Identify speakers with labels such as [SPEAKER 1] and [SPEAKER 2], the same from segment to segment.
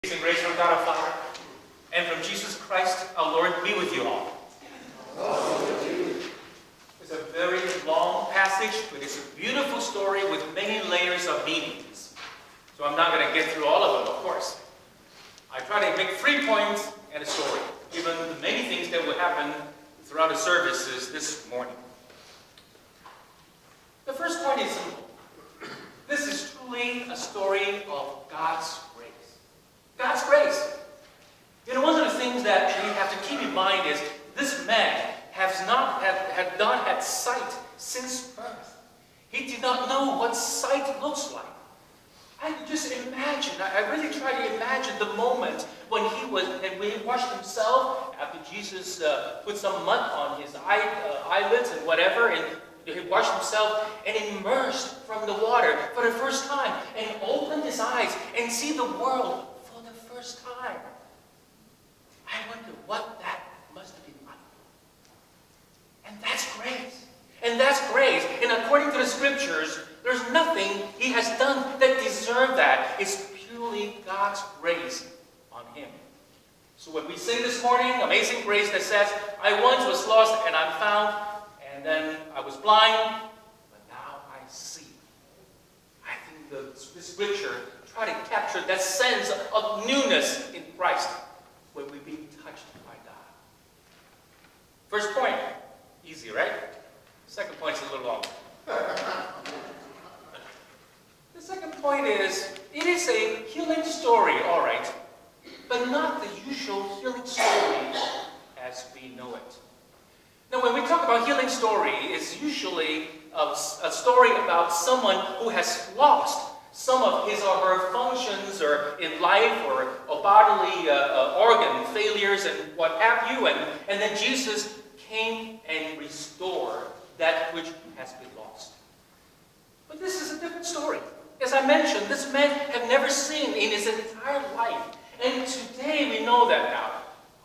[SPEAKER 1] Peace and grace from God our Father and from Jesus Christ our Lord be with you all. It's a very long passage, but it's a beautiful story with many layers of meanings. So I'm not going to get through all of them, of course. I try to make 3 points and a story, given the many things that will happen throughout the services this morning. The first point is simple. This is truly a story of God's grace. God's grace. You know, one of the things that we have to keep in mind is this man had not had sight since birth. He did not know what sight looks like. I just imagine, I really try to imagine the moment when he washed himself after Jesus put some mud on his eyelids and whatever, and he washed himself and immersed from the water for the first time and opened his eyes and see the world for the first time. I wonder what that must have been like. And that's grace. And that's grace. And according to the scriptures, there's nothing he has done that deserves that. It's purely God's grace on him. So when we sing this morning, Amazing Grace, that says, I once was lost and I'm found, and then I was blind, but now I see. I think the scripture try to capture that sense of newness in Christ when we're being touched by God. First point, easy, right? Second point's a little longer. The second point is, it is a healing story, all right, but not the usual healing story as we know it. Now, when we talk about healing story, it's usually a story about someone who has lost some of his or her functions or in life or bodily organ failures and what have you, and then Jesus came and restored that which has been lost. But this is a different story. As I mentioned, this man had never seen in his entire life. And today we know that now.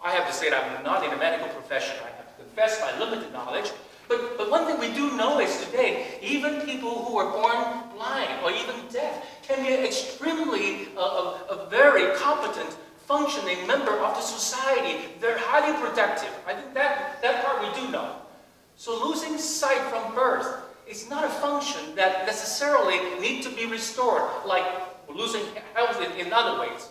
[SPEAKER 1] I have to say that I'm not in the medical profession. I have to confess my limited knowledge. But one thing we do know is today, even people who are born blind or even deaf can be extremely a very competent, functioning member of the society. They're highly productive. I think that part we do know. So losing sight from birth is not a function that necessarily needs to be restored, like losing health in other ways.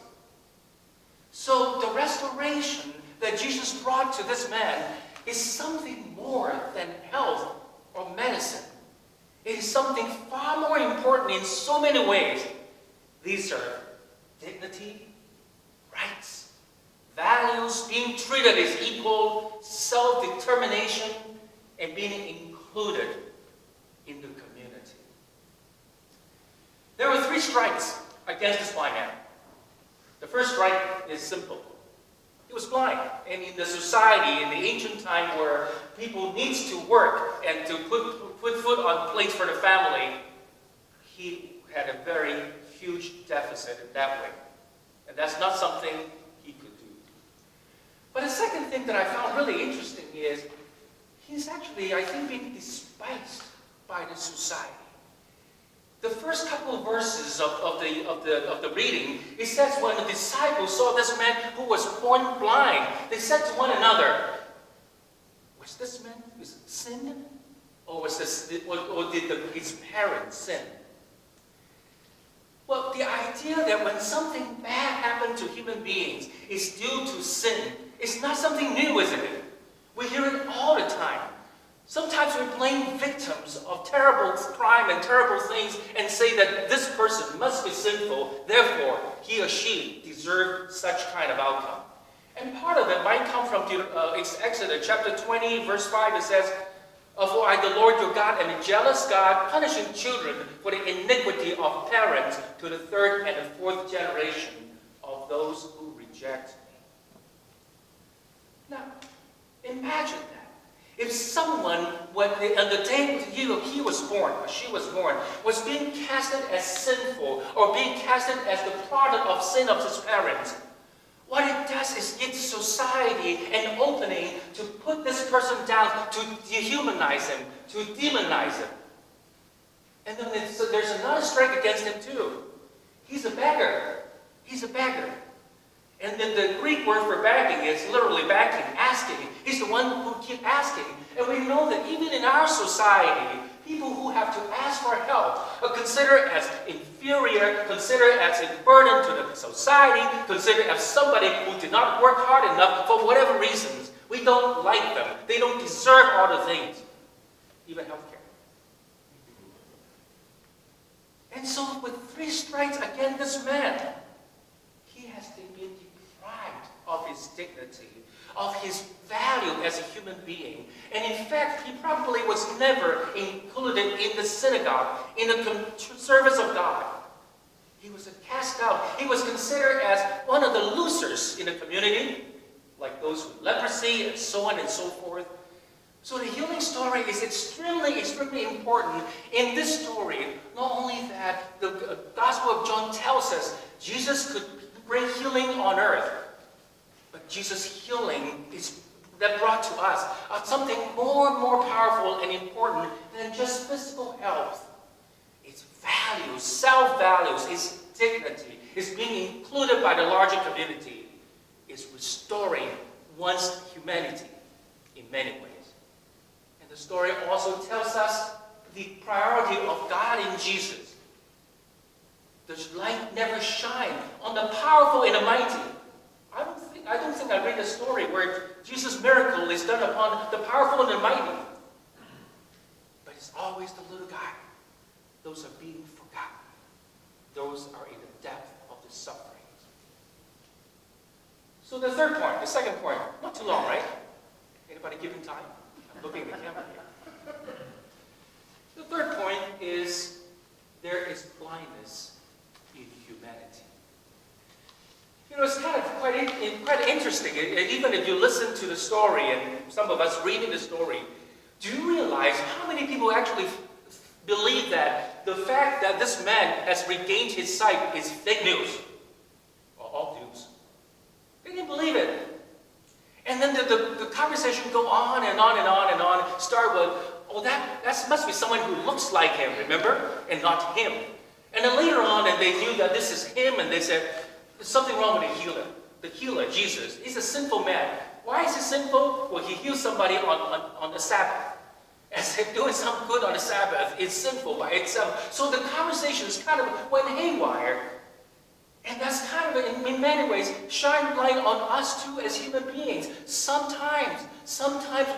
[SPEAKER 1] So the restoration that Jesus brought to this man is something more than health or medicine. It is something far more important in so many ways. These are dignity, rights, values, being treated as equal, self-determination, and being included in the community. There were 3 strikes against this blind man. The first strike is simple. He was blind, and in the society, in the ancient time where people needs to work and to put food on plates for the family, he had a very huge deficit in that way. And that's not something he could do. But the second thing that I found really interesting is he's actually, I think, being despised by the society. The first couple of verses of the reading, it says when the disciples saw this man who was born blind, they said to one another, was this man sin? Or did his parents sin? Well, the idea that when something bad happened to human beings is due to sin is not something new, isn't it? We hear it all the time. Sometimes we blame victims of terrible crime and terrible things and say that this person must be sinful, therefore he or she deserves such kind of outcome. And part of it might come from Exodus chapter 20, verse 5. It says, for I, the Lord your God, am a jealous God, punishing children for the iniquity of parents to the 3rd and the 4th generation of those who reject me. Now, imagine that. If someone, on the day he was born, or she was born, was being casted as sinful, or being casted as the product of sin of his parents, what it does is give society an opening to put this person down, to dehumanize him, to demonize him. And then there's another strike against him too. He's a beggar. He's a beggar. And then the Greek word for begging is literally begging, asking. He's the one who keeps asking. And we know that even in our society, people who have to ask for help are considered as inferior, considered as a burden to the society, considered as somebody who did not work hard enough for whatever reasons. We don't like them. They don't deserve all the things, even health care. And so with 3 strikes against this man, he has been deprived of his dignity, of his value as a human being. And in fact, he probably was never included in the synagogue, in the service of God. He was cast out. He was considered as one of the losers in the community, like those with leprosy and so on and so forth. So the healing story is extremely, extremely important. In this story, not only that the Gospel of John tells us Jesus could bring healing on earth, but Jesus' healing is that brought to us something more and more powerful and important than just physical health. It's values, self-values, his dignity, is being included by the larger community, is restoring one's humanity in many ways. And the story also tells us the priority of God in Jesus. The light never shines on the powerful and the mighty. I don't think I read a story where Jesus' miracle is done upon the powerful and the mighty. But it's always the little guy. Those are being forgotten. Those are in the depth of the suffering. So the third point, the second point, not too long, right? Anybody giving time? I'm looking at the camera here. The third point is there is blindness in humanity. You know, it's kind of quite interesting. Even if you listen to the story, and some of us reading the story, do you realize how many people actually believe that the fact that this man has regained his sight is fake news? Or all news. They didn't believe it. And then the conversation go on and on and on and on. Start with, oh, that must be someone who looks like him, remember? And not him. And then later on, and they knew that this is him, and they said, there's something wrong with the healer. The healer, Jesus, he's a sinful man. Why is he sinful? Well, he healed somebody on the Sabbath. As if doing some good on the Sabbath is sinful by itself. So the conversations kind of went haywire. And that's kind of, in many ways, shine light on us too as human beings. Sometimes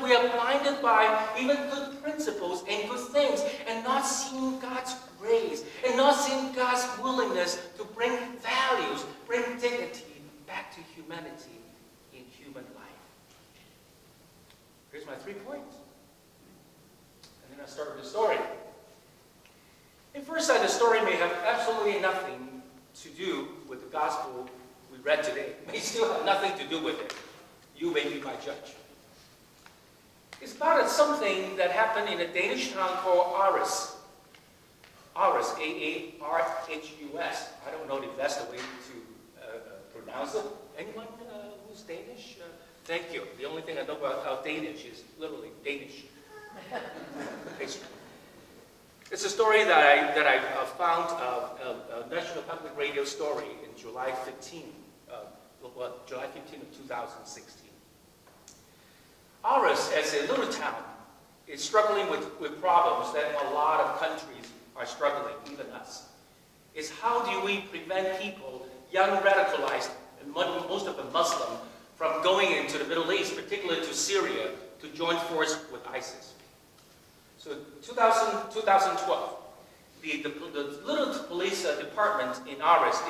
[SPEAKER 1] we are blinded by even good principles and good things and not seeing God's grace and not seeing God's willingness to bring values, bring dignity back to humanity in human life. Here's my 3 points. And then I'll start with the story. At first sight, the story may have absolutely nothing to do with the gospel we read today. It may still have nothing to do with it. You may be my judge. It's about something that happened in a Danish town called Aarhus. Aarhus, A-A-R-H-U-S. I don't know the best way to pronounce it. Anyone who's Danish? Thank you. The only thing I know about Danish is literally Danish. It's a story that I found a National Public Radio story in July 15 of 2016. Aarhus, as a little town, is struggling with problems that a lot of countries are struggling, even us. It's how do we prevent people, young radicalized, and most of them Muslim, from going into the Middle East, particularly to Syria, to join force with ISIS. So 2012, the little police department in Aarhus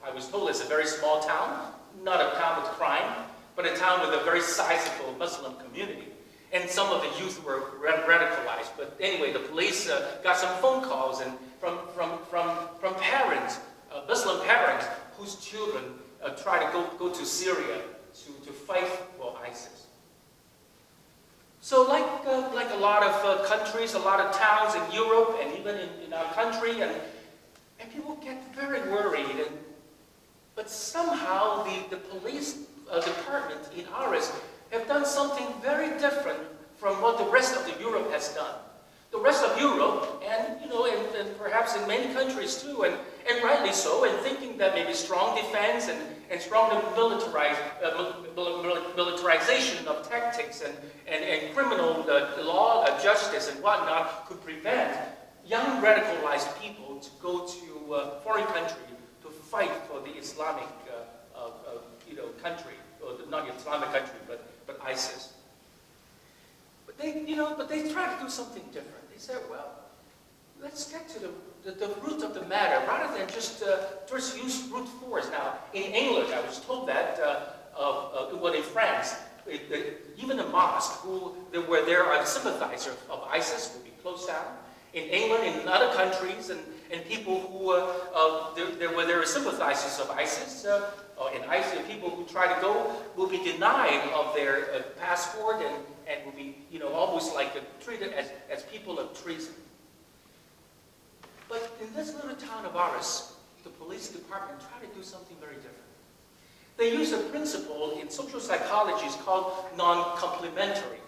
[SPEAKER 1] I was told it's a very small town, not a town with crime, but a town with a very sizable Muslim community. And some of the youth were radicalized. But anyway, the police got some phone calls and from parents, Muslim parents, whose children try to go to Syria to fight for ISIS. So like a lot of countries, a lot of towns in Europe and even in our country, and people get very worried. But somehow the police department in Aarhus have done something very different from what the rest of Europe has done. the rest of Europe, and and perhaps in many countries too, and rightly so, and thinking that maybe strong defense and strong militarization of tactics and criminal law, justice and whatnot could prevent young radicalized people to go to a foreign country to fight for the Islamic country, or not Islamic country, but ISIS. But they tried to do something different. They said, well, let's get to the root of the matter, rather than just use brute force. Now, in England, I was told that, in France, even a mosque where there are sympathizers of ISIS will be closed down. In England, in other countries, and people who where there are sympathizers of ISIS, or in ISIS, people who try to go will be denied of their passport and will be, almost like treated as people of treason. But in this little town of ours, the police department tried to do something very different. They use a principle in social psychology called non-complimentary.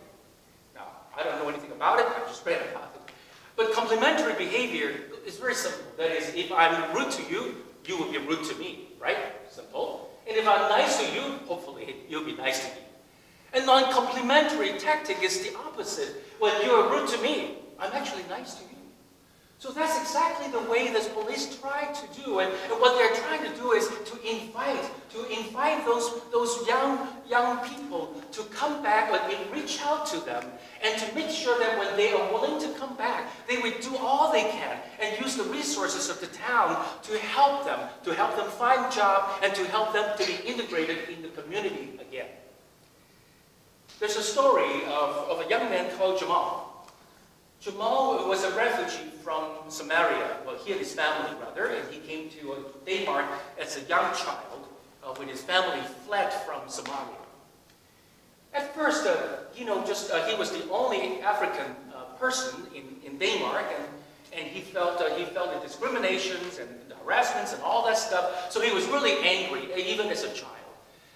[SPEAKER 1] Now, I don't know anything about it, I just read about it. But complimentary behavior is very simple. That is, if I'm rude to you, you will be rude to me, right? Simple. And if I'm nice to you, hopefully you'll be nice to me. And non-complimentary tactic is the opposite. When you're rude to me, I'm actually nice to you. So that's exactly the way this police tried to do, and what they're trying to do is to invite those young people to come back, and reach out to them, and to make sure that when they are willing to come back, they would do all they can and use the resources of the town to help them find a job, and to help them to be integrated in the community again. There's a story of a young man called Jamal. Jamal was a refugee from Samaria. Well, he and his family, rather, and he came to Denmark as a young child when his family fled from Somalia. At first, he was the only African person in Denmark, and he felt the discriminations and the harassments and all that stuff. So he was really angry, even as a child.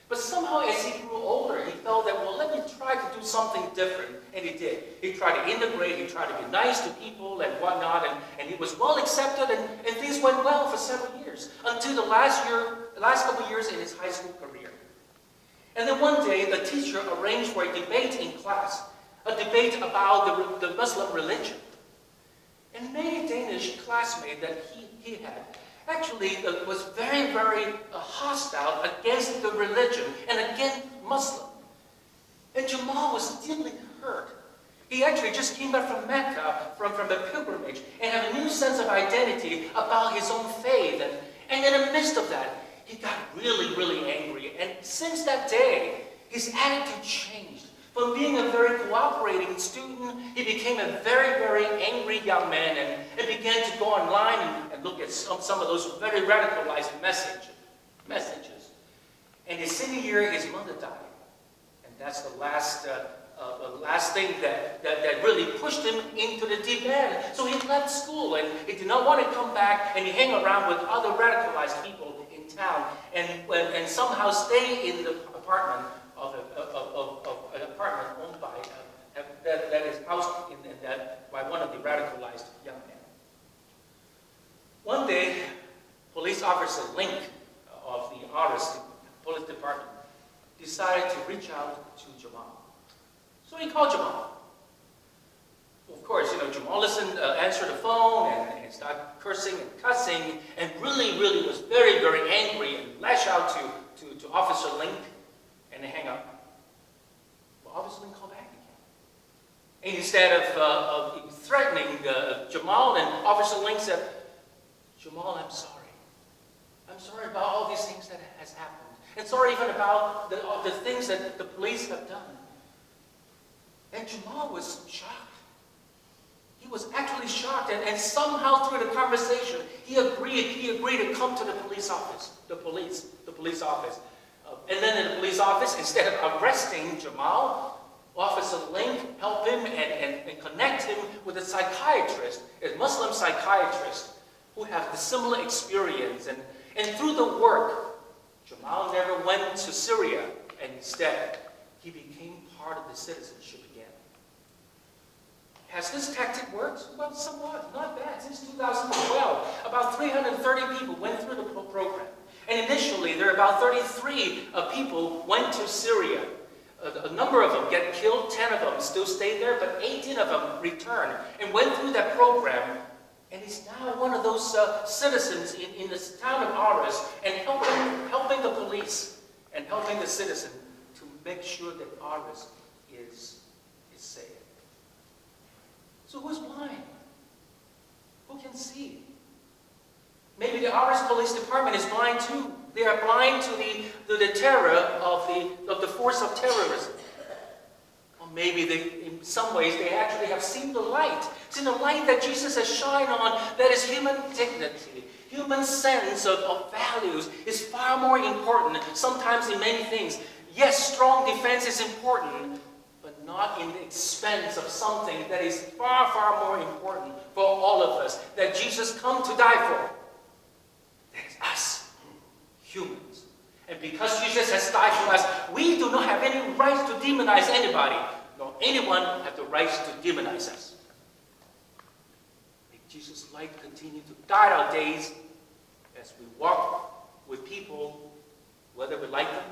[SPEAKER 1] But somehow, as he grew older, he felt that, well, let me try to do something different. And he did. He tried to integrate, he tried to be nice to people and whatnot, and he was well accepted, and things went well for several years, until the last couple of years in his high school career. And then one day, the teacher arranged for a debate in class, a debate about the Muslim religion. And many Danish classmates that he had actually was very, very hostile against the religion and against Muslim. And Jamal was deeply hurt. He actually just came back from Mecca, from a pilgrimage, and had a new sense of identity about his own faith. And in the midst of that, he got really, really angry. And since that day, his attitude changed. From being a very cooperating student, he became a very, very angry young man, and began to go online and look at some of those very radicalized messages. And his senior year, his mother died. And that's the last thing that really pushed him into the deep end. So he left school, and he did not want to come back, and he hang around with other radicalized people in town, and somehow stay in the apartment of an apartment owned by that is housed by one of the radicalized young men. One day, police officer Link of the Aarhus police department decided to reach out to Jamal. So he called Jamal. Of course, Jamal answered the phone and started cursing and cussing, and really, really was very, very angry and lashed out to Officer Link, and they hang up. Well, Officer Link called back again. And instead of threatening Jamal, and Officer Link said, Jamal, I'm sorry. I'm sorry about all these things that has happened. And sorry even about the things that the police have done. And Jamal was shocked. He was actually shocked, and somehow through the conversation, he agreed to come to the police office, the police office. And then in the police office, instead of arresting Jamal, Officer Link helped him and connect him with a psychiatrist, a Muslim psychiatrist, who have the similar experience. And through the work, Jamal never went to Syria, and instead, he became part of the citizenship again. Has this tactic worked? Well, somewhat. Not bad. Since 2012, about 330 people went through the program. And initially, there were about 33 people went to Syria. A number of them get killed, 10 of them still stayed there, but 18 of them returned and went through that program. And he's now one of those citizens in this town of Aris and helping the police and helping the citizen to make sure that Aris is safe. So who's blind? Who can see? Maybe the Aris Police Department is blind too. They are blind to the terror of the force of terrorism. Or maybe in some ways they actually have seen the light. Seen the light that Jesus has shined on, that is human dignity. Human sense of values is far more important, sometimes in many things. Yes, strong defense is important, but not in the expense of something that is far, far more important for all of us, that Jesus come to die for. That is us, humans. And because Jesus has died for us, we do not have any right to demonize anybody, nor anyone have the right to demonize us. May Jesus' light continue to guide our days as we walk with people, whether we like them